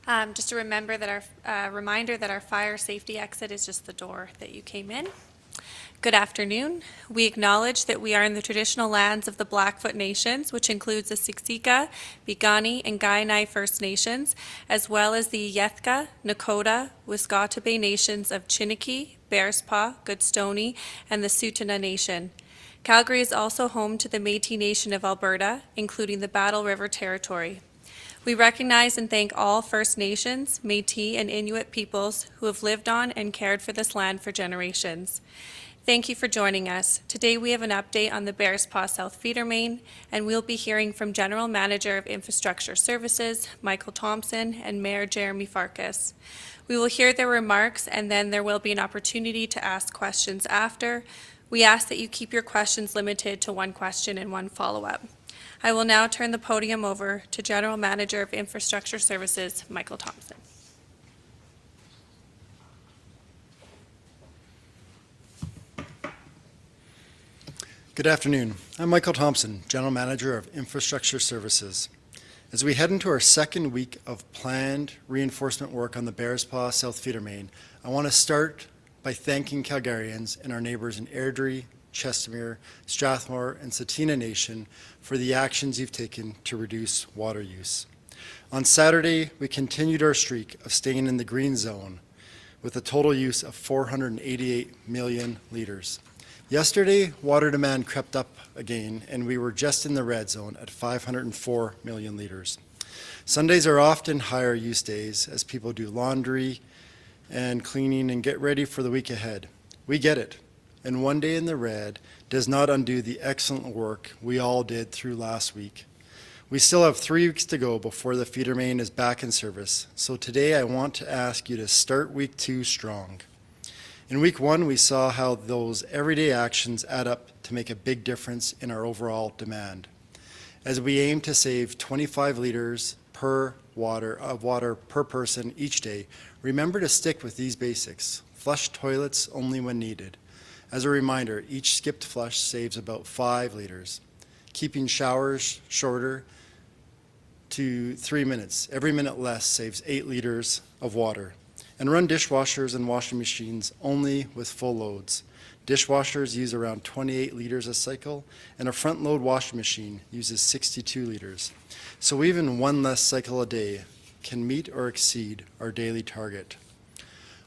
Just a reminder that our fire safety exit is just the door that you came in. Good afternoon. We acknowledge that we are in the traditional lands of the Blackfoot Nations, which includes the Siksika, Piikani, and Kainai First Nations, as well as the Yethka, Nakota, Wiskautabay Nations of Chiniki, Bearspaw, Goodstoney, and the Tsuut'ina Nation. Calgary is also home to the Métis Nation of Alberta, including the Battle River Territory. We recognize and thank all First Nations, Métis, and Inuit peoples who have lived on and cared for this land for generations. Thank you for joining us. Today we have an update on the Bearspaw South Feeder Main, and we'll be hearing from General Manager of Infrastructure Services, Michael Thompson, and Mayor Jeremy Farkas. We will hear their remarks, and then there will be an opportunity to ask questions after. We ask that you keep your questions limited to one question and one follow-up. I will now turn the podium over to General Manager of Infrastructure Services, Michael Thompson. Good afternoon. I'm Michael Thompson, General Manager of Infrastructure Services. As we head into our second week of planned reinforcement work on the Bearspaw South Feeder Main, I want to start by thanking Calgarians and our neighbours in Airdrie, Chestermere, Strathmore and Tsuut'ina Nation for the actions you've taken to reduce water use. On Saturday, we continued our streak of staying in the green zone with a total use of 488 million litres. Yesterday, water demand crept up again, and we were just in the red zone at 504 million litres. Sundays are often higher use days as people do laundry and cleaning and get ready for the week ahead. We get it, and one day in the red does not undo the excellent work we all did through last week. We still have 3 weeks to go before the feeder main is back in service, so today I want to ask you to start week 2 strong. In week 1, we saw how those everyday actions add up to make a big difference in our overall demand. As we aim to save 25 litres of water per person each day, remember to stick with these basics. Flush toilets only when needed. As a reminder, each skipped flush saves about 5 litres. Keeping showers shorter to 3 minutes. Every minute less saves 8 litres of water. And run dishwashers and washing machines only with full loads. Dishwashers use around 28 litres a cycle, and a front load washing machine uses 62 litres. So even one less cycle a day can meet or exceed our daily target.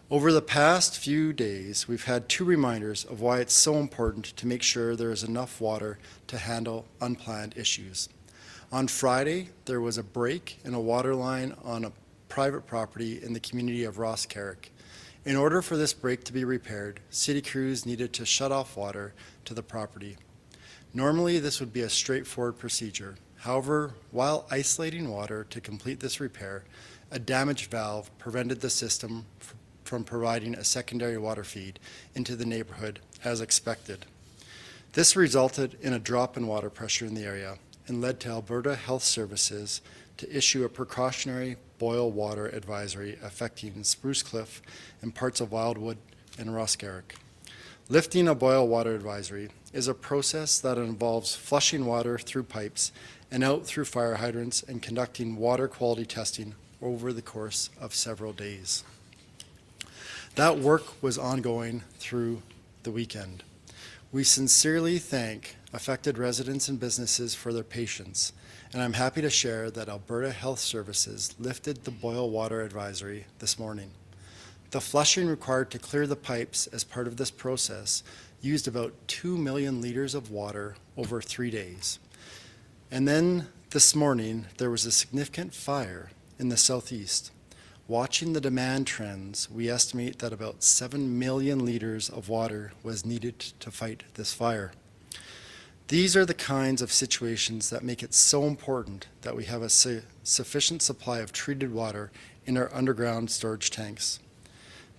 Over the past few days, we've had 2 reminders of why it's so important to make sure there is enough water to handle unplanned issues. On Friday, there was a break in a water line on a private property in the community of Ross Carrick. In order for this break to be repaired, city crews needed to shut off water to the property. Normally, this would be a straightforward procedure. However, while isolating water to complete this repair, a damaged valve prevented the system from providing a secondary water feed into the neighborhood as expected. This resulted in a drop in water pressure in the area and led to Alberta Health Services to issue a precautionary boil water advisory affecting Spruce Cliff and parts of Wildwood and Ross Carrick. Lifting a boil water advisory is a process that involves flushing water through pipes and out through fire hydrants and conducting water quality testing over the course of several days. That work was ongoing through the weekend. We sincerely thank affected residents and businesses for their patience, and I'm happy to share that Alberta Health Services lifted the boil water advisory this morning. The flushing required to clear the pipes as part of this process used about 2 million litres of water over 3 days. And then this morning, there was a significant fire in the southeast. Watching the demand trends, we estimate that about 7 million litres of water was needed to fight this fire. These are the kinds of situations that make it so important that we have a sufficient supply of treated water in our underground storage tanks.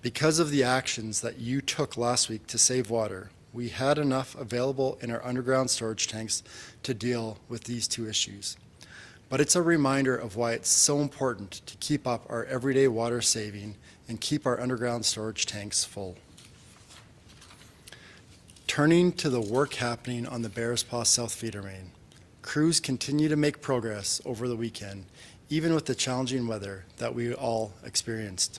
Because of the actions that you took last week to save water, we had enough available in our underground storage tanks to deal with these 2 issues. But it's a reminder of why it's so important to keep up our everyday water saving and keep our underground storage tanks full. Turning to the work happening on the Bearspaw South Feeder Main, crews continue to make progress over the weekend, even with the challenging weather that we all experienced.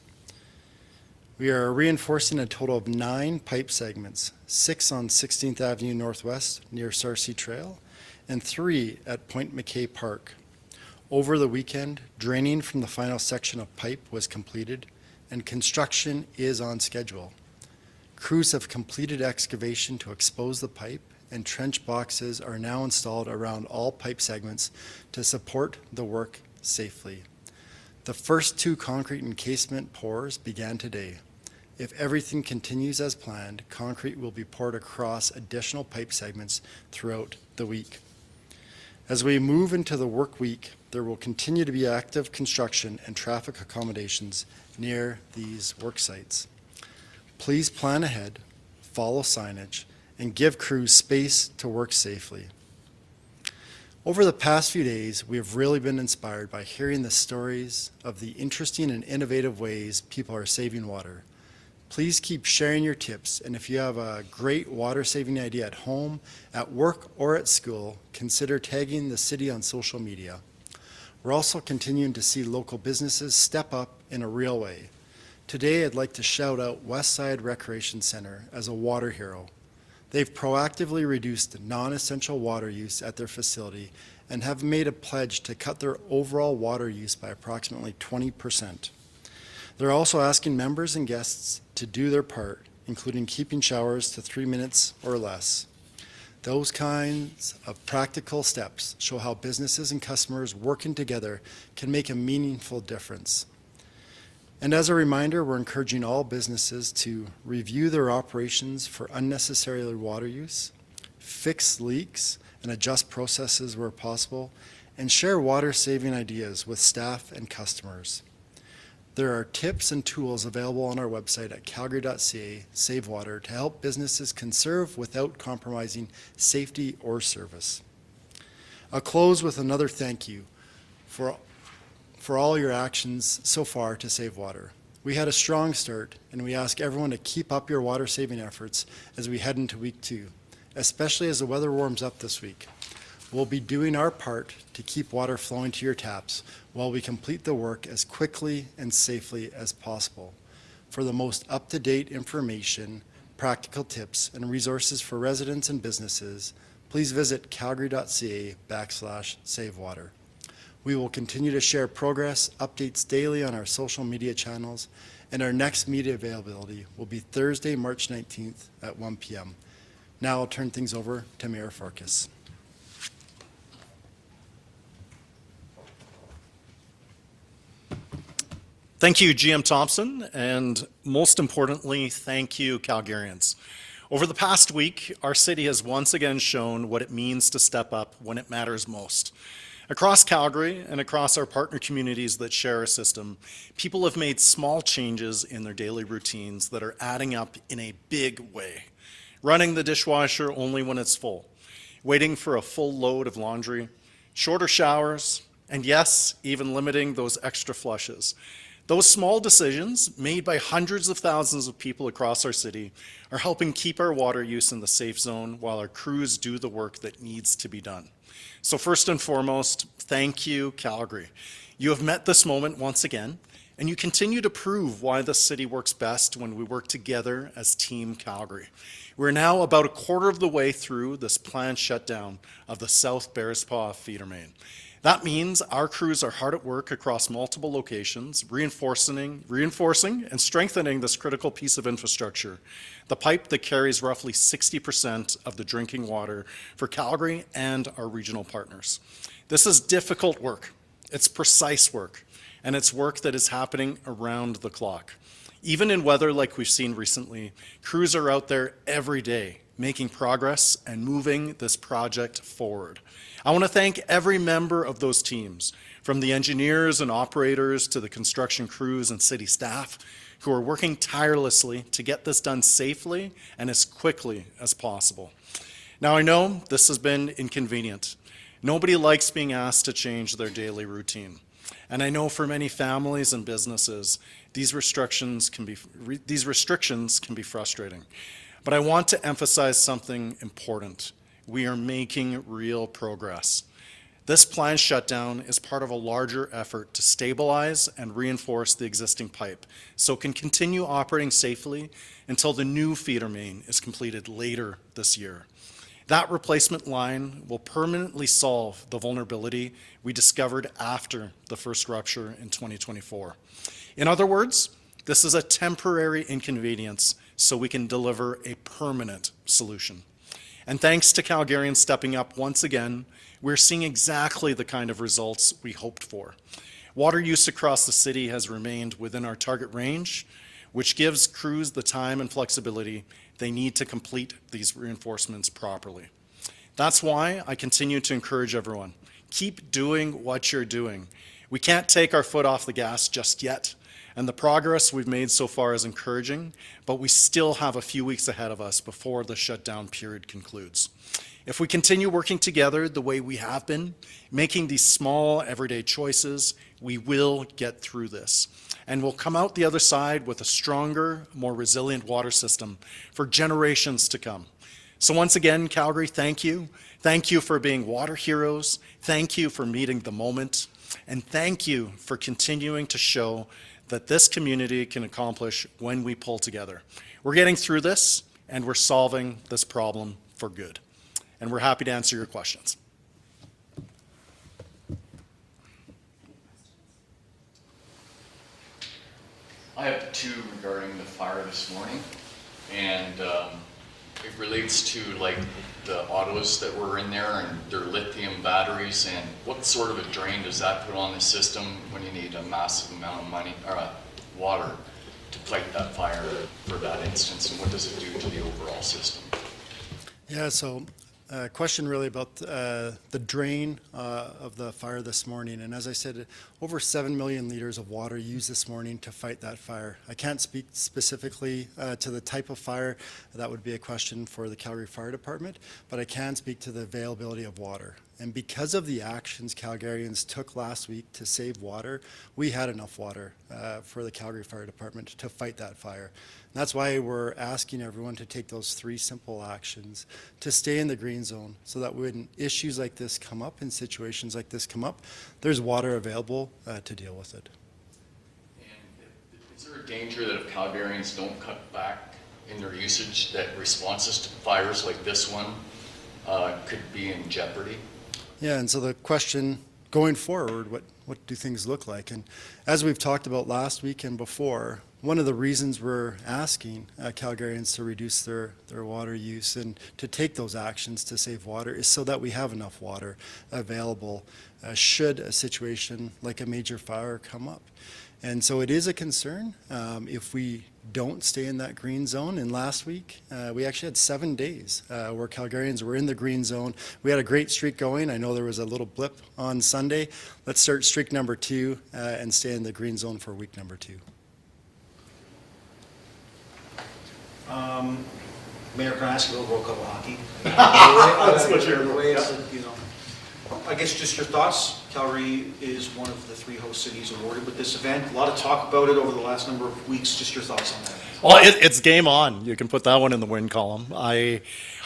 We are reinforcing a total of 9 pipe segments, 6 on 16th Avenue Northwest near Sarcee Trail, and 3 at Point McKay Park. Over the weekend, draining from the final section of pipe was completed, and construction is on schedule. Crews have completed excavation to expose the pipe, and trench boxes are now installed around all pipe segments to support the work safely. The first 2 concrete encasement pours began today. If everything continues as planned, concrete will be poured across additional pipe segments throughout the week. As we move into the work week, there will continue to be active construction and traffic accommodations near these work sites. Please plan ahead, follow signage, and give crews space to work safely. Over the past few days, we have really been inspired by hearing the stories of the interesting and innovative ways people are saving water. Please keep sharing your tips, and if you have a great water-saving idea at home, at work, or at school, consider tagging the city on social media. We're also continuing to see local businesses step up in a real way. Today, I'd like to shout out Westside Recreation Center as a water hero. They've proactively reduced non-essential water use at their facility and have made a pledge to cut their overall water use by approximately 20%. They're also asking members and guests to do their part, including keeping showers to 3 minutes or less. Those kinds of practical steps show how businesses and customers working together can make a meaningful difference. And as a reminder, we're encouraging all businesses to review their operations for unnecessary water use, fix leaks and adjust processes where possible, and share water-saving ideas with staff and customers. There are tips and tools available on our website at calgary.ca Save Water to help businesses conserve without compromising safety or service. I'll close with another thank you for all your actions so far to save water. We had a strong start, and we ask everyone to keep up your water-saving efforts as we head into week 2, especially as the weather warms up this week. We'll be doing our part to keep water flowing to your taps while we complete the work as quickly and safely as possible. For the most up-to-date information, practical tips, and resources for residents and businesses, please visit calgary.ca/savewater. We will continue to share progress updates daily on our social media channels, and our next media availability will be Thursday, March 19th at 1 p.m. Now I'll turn things over to Mayor Farkas. Thank you, GM Thompson, and most importantly, thank you, Calgarians. Over the past week, our city has once again shown what it means to step up when it matters most. Across Calgary and across our partner communities that share our system, people have made small changes in their daily routines that are adding up in a big way. Running the dishwasher only when it's full, waiting for a full load of laundry, shorter showers, and yes, even limiting those extra flushes. Those small decisions, made by hundreds of thousands of people across our city, are helping keep our water use in the safe zone while our crews do the work that needs to be done. So first and foremost, thank you, Calgary. You have met this moment once again, and you continue to prove why the city works best when we work together as Team Calgary. We're now about a quarter of the way through this planned shutdown of the South Bearspaw Feeder Main. That means our crews are hard at work across multiple locations, reinforcing and strengthening this critical piece of infrastructure, the pipe that carries roughly 60% of the drinking water for Calgary and our regional partners. This is difficult work. It's precise work, and it's work that is happening around the clock. Even in weather like we've seen recently, crews are out there every day making progress and moving this project forward. I want to thank every member of those teams, from the engineers and operators to the construction crews and city staff, who are working tirelessly to get this done safely and as quickly as possible. Now, I know this has been inconvenient. Nobody likes being asked to change their daily routine. And I know for many families and businesses, these restrictions can be frustrating. But I want to emphasize something important. We are making real progress. This planned shutdown is part of a larger effort to stabilize and reinforce the existing pipe so it can continue operating safely until the new feeder main is completed later this year. That replacement line will permanently solve the vulnerability we discovered after the first rupture in 2024. In other words, this is a temporary inconvenience so we can deliver a permanent solution. And thanks to Calgarians stepping up once again, we're seeing exactly the kind of results we hoped for. Water use across the city has remained within our target range, which gives crews the time and flexibility they need to complete these reinforcements properly. That's why I continue to encourage everyone, keep doing what you're doing. We can't take our foot off the gas just yet, and the progress we've made so far is encouraging, but we still have a few weeks ahead of us before the shutdown period concludes. If we continue working together the way we have been, making these small everyday choices, we will get through this. And we'll come out the other side with a stronger, more resilient water system for generations to come. So once again, Calgary, thank you. Thank you for being water heroes. Thank you for meeting the moment. And thank you for continuing to show that this community can accomplish when we pull together. We're getting through this, and we're solving this problem for good. And we're happy to answer your questions. I have two regarding the fire this morning, and it relates to like the autos that were in there and their lithium batteries, and what sort of a drain does that put on the system when you need a massive amount of money or water to fight that fire for that instance, and what does it do to the overall system? Yeah, so question really about the drain of the fire this morning. And as I said, over 7 million liters of water used this morning to fight that fire. I can't speak specifically to the type of fire. That would be a question for the Calgary Fire Department, but I can speak to the availability of water. And because of the actions Calgarians took last week to save water, we had enough water for the Calgary Fire Department to fight that fire. And that's why we're asking everyone to take those 3 simple actions to stay in the green zone so that when issues like this come up and situations like this come up, there's water available to deal with it. And is there a danger that if Calgarians don't cut back in their usage, that responses to fires like this one could be in jeopardy? Yeah, and so the question going forward, what do things look like? And as we've talked about last week and before, one of the reasons we're asking Calgarians to reduce their water use and to take those actions to save water is so that we have enough water available should a situation like a major fire come up. And so it is a concern if we don't stay in that green zone. And last week, we actually had 7 days where Calgarians were in the green zone. We had a great streak going. I know there was a little blip on Sunday. Let's start streak number 2 and stay in the green zone for week number 2. Mayor, can I ask you about World Cup of Hockey? That's what you're the way it's, you know, I guess just your thoughts. Calgary is one of the 3 host cities awarded with this event. A lot of talk about it over the last number of weeks. Just your thoughts on that. Well, it's game on. You can put that one in the win column.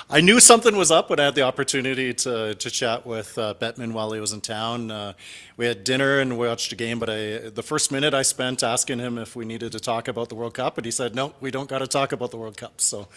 I knew something was up when I had the opportunity to chat with Bettman while he was in town. We had dinner and we watched a game, but the first minute I spent asking him if we needed to talk about the World Cup, and he said, no, we don't got to talk about the World Cup. So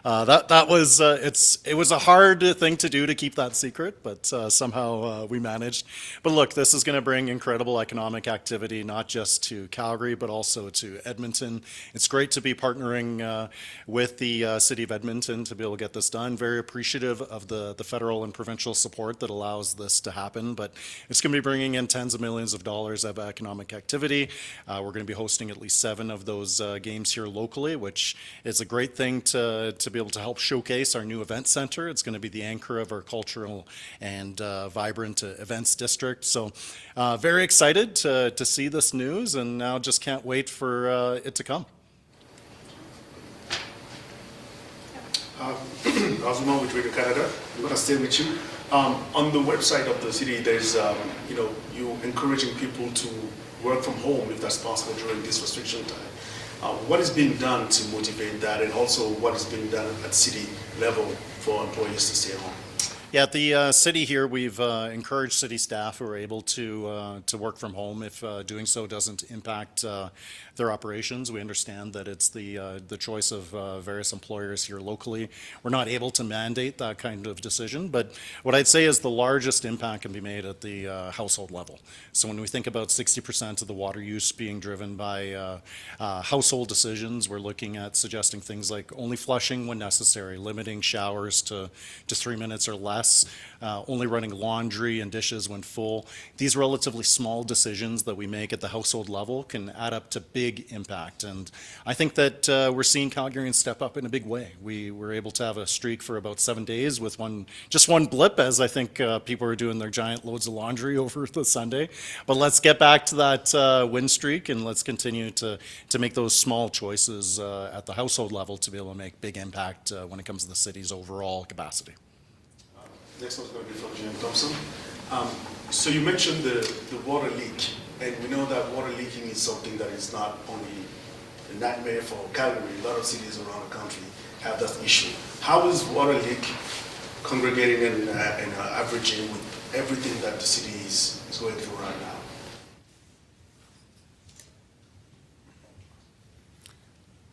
that was, it was a hard thing to do to keep that secret, but somehow we managed. But look, this is going to bring incredible economic activity, not just to Calgary, but also to Edmonton. It's great to be partnering with the City of Edmonton to be able to get this done. Very appreciative of the federal and provincial support that allows this to happen, but it's going to be bringing in tens of millions of dollars of economic activity. We're going to be hosting at least 7 of those games here locally, which is a great thing to be able to help showcase our new event center. It's going to be the anchor of our cultural and vibrant events district. So very excited to see this news, and now just can't wait for it to come. Azuma with Radio Canada. I'm going to stay with you. On the website of the city, there's, you encouraging people to work from home if that's possible during this restriction time. What is being done to motivate that, and also what is being done at city level for employees to stay home? Yeah, at the city here, we've encouraged city staff who are able to work from home if doing so doesn't impact their operations. We understand that it's the choice of various employers here locally. We're not able to mandate that kind of decision, but what I'd say is the largest impact can be made at the household level. So when we think about 60% of the water use being driven by household decisions, we're looking at suggesting things like only flushing when necessary, limiting showers to 3 minutes or less, only running laundry and dishes when full. These relatively small decisions that we make at the household level can add up to big impact. And I think that we're seeing Calgarians step up in a big way. We were able to have a streak for about 7 days with just one blip, as I think people are doing their giant loads of laundry over the Sunday. But let's get back to that win streak, and let's continue to make those small choices at the household level to be able to make big impact when it comes to the city's overall capacity. Next one's going to be from Jim Thompson. So you mentioned the water leak, and we know that water leaking is something that is not only a nightmare for Calgary. A lot of cities around the country have that issue. How is water leak congregating and averaging with everything that the city is going through right now?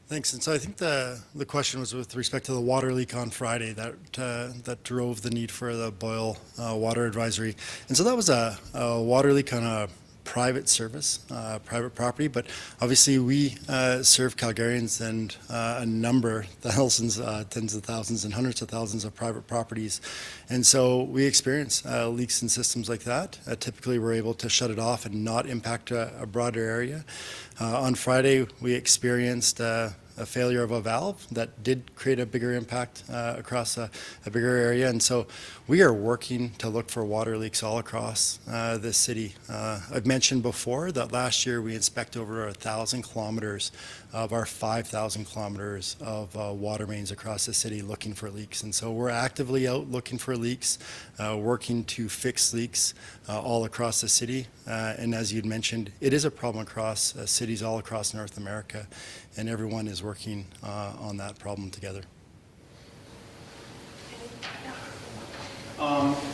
Thanks. And so I think the question was with respect to the water leak on Friday that drove the need for the boil water advisory. And so that was a water leak on a private service, private property, but obviously we serve Calgarians and a number, thousands, tens of thousands and hundreds of thousands of private properties. And so we experience leaks in systems like that. Typically we're able to shut it off and not impact a broader area. On Friday we experienced a failure of a valve that did create a bigger impact across a bigger area. And so we are working to look for water leaks all across the city. I've mentioned before that last year we inspected over 1,000 kilometers of our 5,000 kilometers of water mains across the city looking for leaks. And so we're actively out looking for leaks, working to fix leaks all across the city. And as you'd mentioned, it is a problem across cities all across North America, and everyone is working on that problem together.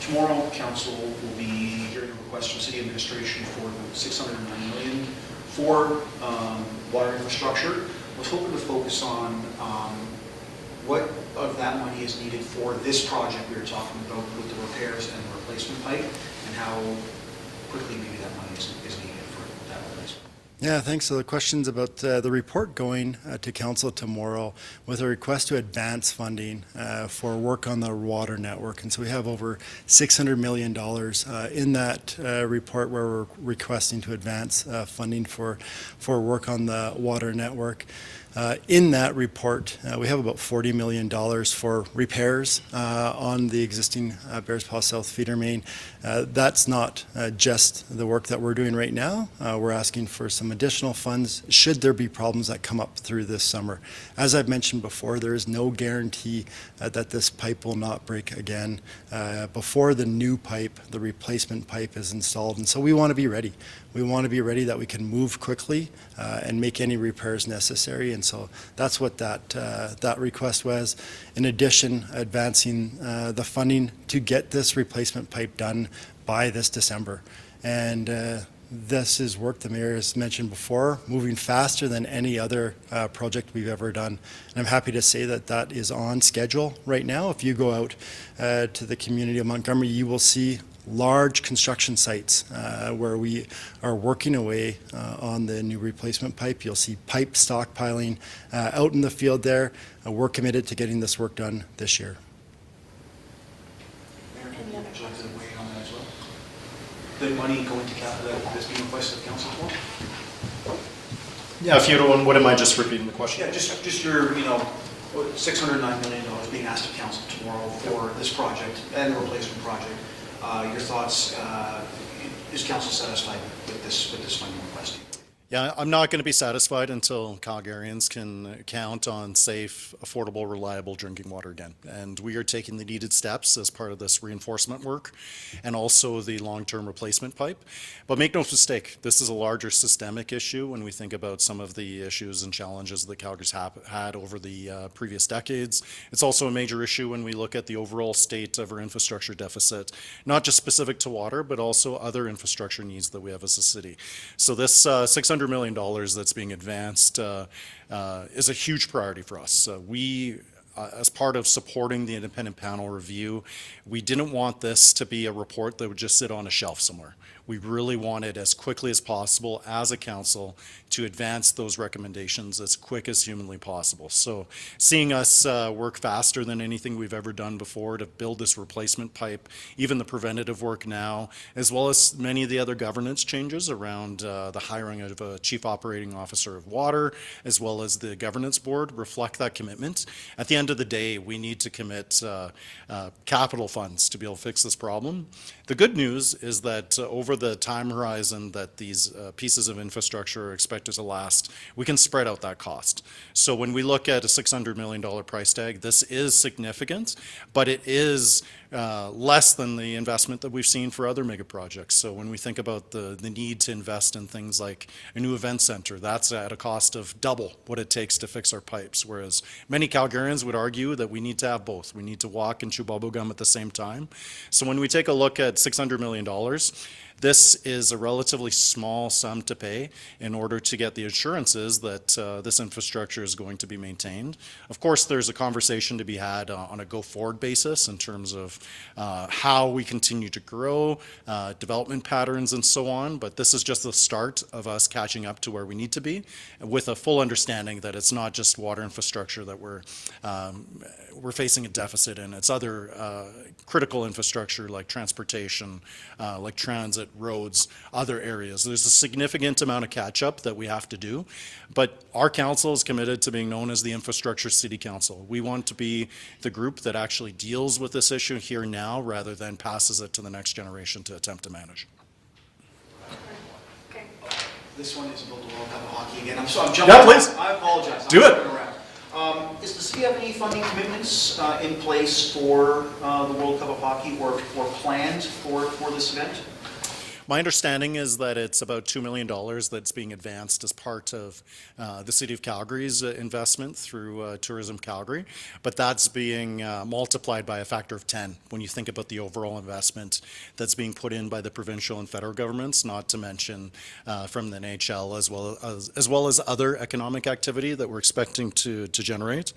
Tomorrow, Council will be hearing a request from City Administration for the $609 million for water infrastructure. I was hoping to focus on what of that money is needed for this project we were talking about with the repairs and the replacement pipe, and how quickly maybe that money is needed for that replacement. Yeah, thanks. So the question's about the report going to Council tomorrow with a request to advance funding for work on the water network. And so we have over $600 million in that report where we're requesting to advance funding for work on the water network. In that report, we have about $40 million for repairs on the existing Bearspaw South Feeder Main. That's not just the work that we're doing right now. We're asking for some additional funds should there be problems that come up through this summer. As I've mentioned before, there is no guarantee that this pipe will not break again before the new pipe, the replacement pipe, is installed. And so we want to be ready. We want to be ready that we can move quickly and make any repairs necessary. And so that's what that request was. In addition, advancing the funding to get this replacement pipe done by this December. And this is work the Mayor has mentioned before, moving faster than any other project we've ever done. And I'm happy to say that that is on schedule right now. If you go out to the community of Montgomery, you will see large construction sites where we are working away on the new replacement pipe. You'll see pipe stockpiling out in the field there. We're committed to getting this work done this year. Mayor, would you like to weigh in on that as well? The money going to that's being requested of Council tomorrow? Yeah, if you don't, what am I just repeating the question? Yeah, just your, $609 million being asked of Council tomorrow for this project and the replacement project. Your thoughts, is Council satisfied with this funding request? Yeah, I'm not going to be satisfied until Calgarians can count on safe, affordable, reliable drinking water again. And we are taking the needed steps as part of this reinforcement work and also the long-term replacement pipe. But make no mistake, this is a larger systemic issue when we think about some of the issues and challenges that Calgary's had over the previous decades. It's also a major issue when we look at the overall state of our infrastructure deficit, not just specific to water, but also other infrastructure needs that we have as a city. So this $600 million that's being advanced is a huge priority for us. As part of supporting the independent panel review, we didn't want this to be a report that would just sit on a shelf somewhere. We really wanted as quickly as possible as a council to advance those recommendations as quick as humanly possible. So seeing us work faster than anything we've ever done before to build this replacement pipe, even the preventative work now, as well as many of the other governance changes around the hiring of a chief operating officer of water, as well as the governance board, reflect that commitment. At the end of the day, we need to commit capital funds to be able to fix this problem. The good news is that over the time horizon that these pieces of infrastructure are expected to last, we can spread out that cost. So when we look at a $600 million price tag, this is significant, but it is less than the investment that we've seen for other mega projects. So when we think about the need to invest in things like a new event center, that's at a cost of double what it takes to fix our pipes, whereas many Calgarians would argue that we need to have both. We need to walk and chew bubble gum at the same time. So when we take a look at $600 million, this is a relatively small sum to pay in order to get the assurances that this infrastructure is going to be maintained. Of course, there's a conversation to be had on a go-forward basis in terms of how we continue to grow, development patterns and so on, but this is just the start of us catching up to where we need to be with a full understanding that it's not just water infrastructure that we're facing a deficit in. It's other critical infrastructure like transportation, like transit, roads, other areas. There's a significant amount of catch-up that we have to do, but our council is committed to being known as the Infrastructure City Council. We want to be the group that actually deals with this issue here now rather than passes it to the next generation to attempt to manage. Okay. This one is about the World Cup of Hockey again. I'm jumping. Yeah, please. I apologize. Do it. Does the city have any funding commitments in place for the World Cup of Hockey or planned for this event? My understanding is that it's about $2 million that's being advanced as part of the City of Calgary's investment through Tourism Calgary, but that's being multiplied by a factor of 10 when you think about the overall investment that's being put in by the provincial and federal governments, not to mention from the NHL as well as other economic activity that we're expecting to generate.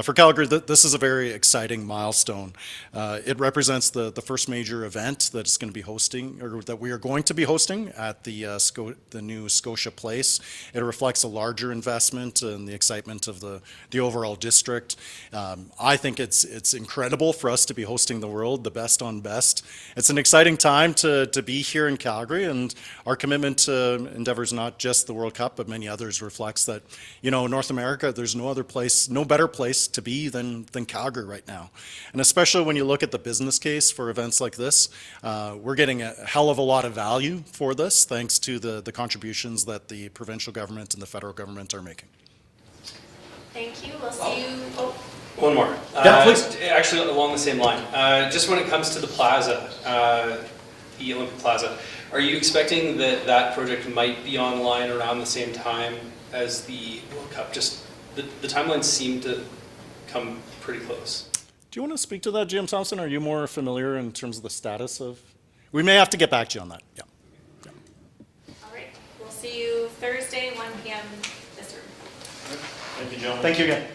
For Calgary, this is a very exciting milestone. It represents the first major event that is going to be hosting, or that we are going to be hosting at the new Scotia Place. It reflects a larger investment and the excitement of the overall district. I think it's incredible for us to be hosting the world, the best on best. It's an exciting time to be here in Calgary, and our commitment to endeavors not just the World Cup, but many others reflects that, North America, there's no better place to be than Calgary right now. And especially when you look at the business case for events like this, we're getting a hell of a lot of value for this, thanks to the contributions that the provincial government and the federal government are making. Thank you. We'll see you. One more. Yeah, please. Actually, along the same line. Just when it comes to the plaza, the Olympic Plaza, are you expecting that project might be online around the same time as the World Cup? Just the timelines seem to come pretty close. Do you want to speak to that, GM Thompson? Are you more familiar in terms of the status of? We may have to get back to you on that. Yeah. All right. We'll see you Thursday, 1 p.m. this room. Thank you, gentlemen. Thank you again.